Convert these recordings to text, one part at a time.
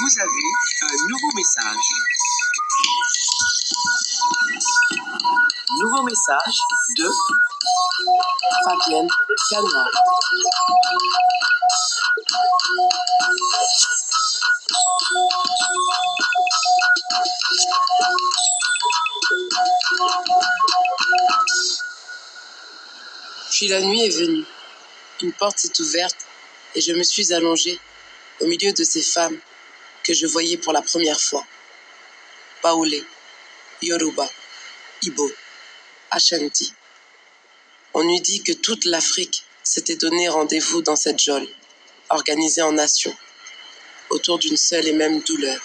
Vous avez un nouveau message. Nouveau message de Fabienne Canois. Puis la nuit est venue. Une porte s'est ouverte et je me suis allongée au milieu de ces femmes que je voyais pour la première fois. Baoulé, Yoruba, Ibo, Ashanti. On eût dit que toute l'Afrique s'était donné rendez-vous dans cette geôle, organisée en nations, autour d'une seule et même douleur,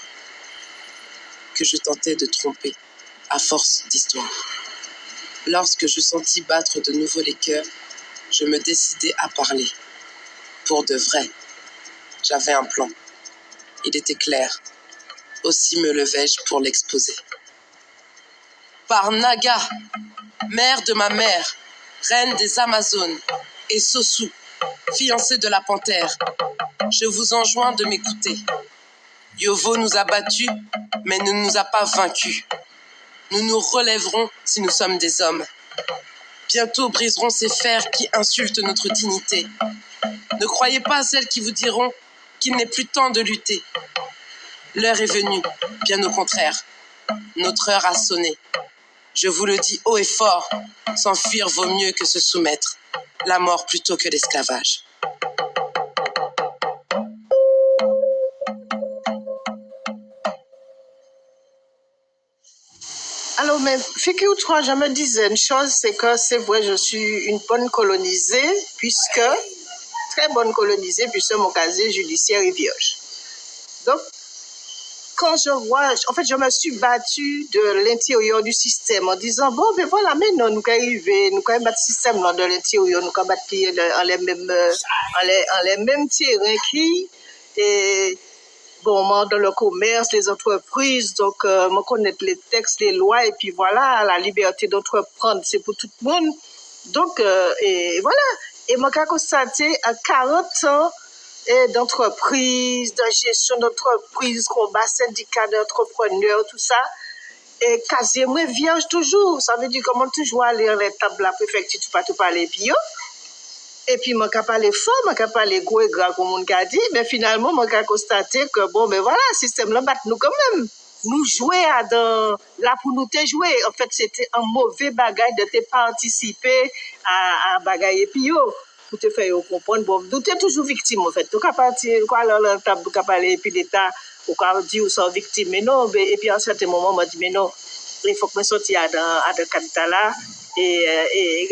que je tentais de tromper à force d'histoire. Lorsque je sentis battre de nouveau les cœurs, je me décidai à parler. Pour de vrai, j'avais un plan. Il était clair. Aussi me levai-je pour l'exposer. Par Naga, mère de ma mère, reine des Amazones, et Sossou, fiancée de la panthère, je vous enjoins de m'écouter. Yovo nous a battus, mais ne nous a pas vaincus. Nous nous relèverons si nous sommes des hommes. Bientôt briseront ces fers qui insultent notre dignité. Ne croyez pas à celles qui vous diront qu'il n'est plus temps de lutter. L'heure est venue, bien au contraire. Notre heure a sonné. Je vous le dis haut et fort, s'enfuir vaut mieux que se soumettre. La mort plutôt que l'esclavage. Alors, mais figure-toi, je me disais une chose, c'est que c'est vrai, je suis une bonne colonisée, très bonne colonisée, puisque mon casier judiciaire est vierge. Donc, quand je vois, en fait, je me suis battue de l'intérieur du système en disant, bon, ben voilà, maintenant, nous allons arriver, nous allons battre le système de l'intérieur, nous allons battre en les mêmes terrains qui, et, bon, moi, dans le commerce, les entreprises, donc, moi, connaître les textes, les lois, et puis voilà, la liberté d'entreprendre, c'est pour tout le monde. Donc, et voilà. Et moi, j'ai constaté à 40 ans d'entreprise, de gestion d'entreprise, combat syndicat d'entrepreneurs, tout ça, et quasiment vierge toujours. Ça veut dire comment toujours aller à l'étape de la préfecture, tout parler pire. Et puis, je ne parle pas fort, je ne parle pas gros et gras comme on a dit, mais finalement, je vais constater que, bon, ben voilà, le système là bat nous quand même. Nous jouer là pour nous te jouer. En fait, c'était un mauvais bagage de te participer à bagaille et puis pour te faire comprendre. Bon, nous sommes toujours victimes, en fait. Donc, à partir de quoi, la table, nous parler, et puis l'État, ou quand dit, ou sont victimes, mais non, et puis à un certain moment, on m'a dit, mais non, il faut que je sorte à de capital là. Et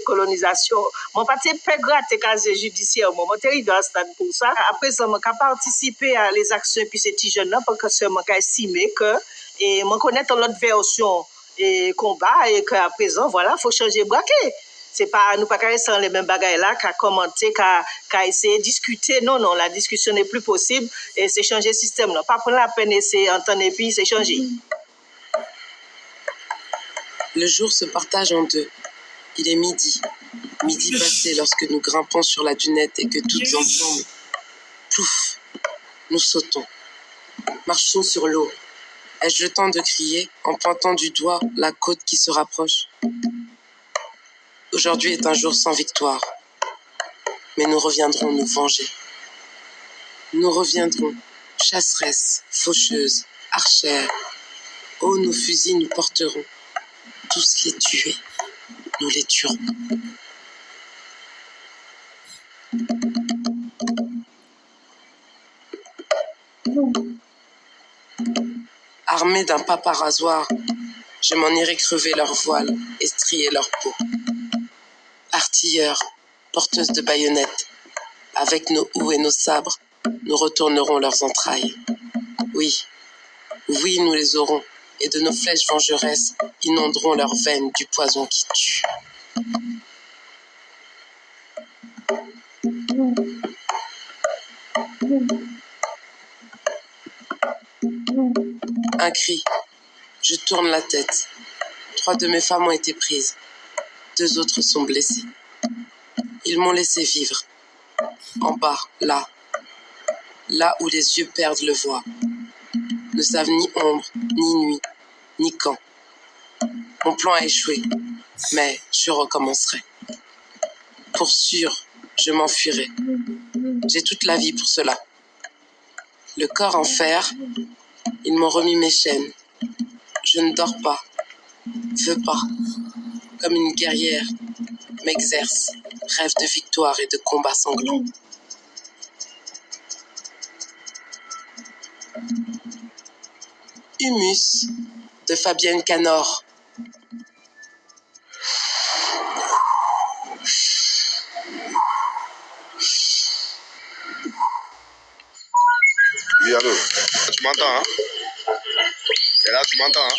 colonisation. Mon parti peut gratter casier judiciaire. Mon arrivé à stade pour ça. Après ça, j'ai participé à les actions puis ces petits jeunes là parce que j'ai estimé que et moi connaître l'autre version et combat et qu'à présent voilà, faut changer braquet. C'est pas nous pas rester dans les mêmes bagailles là qu'à commenter qu'à essayer de discuter. Non, la discussion n'est plus possible et c'est changer le système là. Pas prendre la peine essayer entendre et puis c'est changer. Le jour se partage en deux. Il est midi. Midi passé lorsque nous grimpons sur la dunette et que toutes ensemble, plouf, nous sautons. Marchons sur l'eau. Ai-je le temps de crier en pointant du doigt la côte qui se rapproche? Aujourd'hui est un jour sans victoire. Mais nous reviendrons nous venger. Nous reviendrons, chasseresses, faucheuses, archères. Oh, nos fusils nous porteront. Tous les tués, nous les tuerons. Armé d'un pape rasoir, je m'en irai crever leurs voiles et strier leur peau. Artilleurs, porteuses de baïonnettes, avec nos houes et nos sabres, nous retournerons leurs entrailles. Oui, nous les aurons, et de nos flèches vengeresses inonderont leurs veines du poison qui tue. Un cri. Je tourne la tête. 3 de mes femmes ont été prises. 2 autres sont blessées. Ils m'ont laissé vivre. En bas, là. là où les yeux perdent le voile, ne savent ni ombre, ni nuit, ni quand. Mon plan a échoué, mais je recommencerai. Pour sûr, je m'enfuirai. J'ai toute la vie pour cela. Le corps en fer, ils m'ont remis mes chaînes. Je ne dors pas, veux pas, comme une guerrière, m'exerce, rêve de victoire et de combats sanglants. Humus de Fabienne Canor. Oui, allô, tu m'entends, hein? Et là, tu m'entends, hein?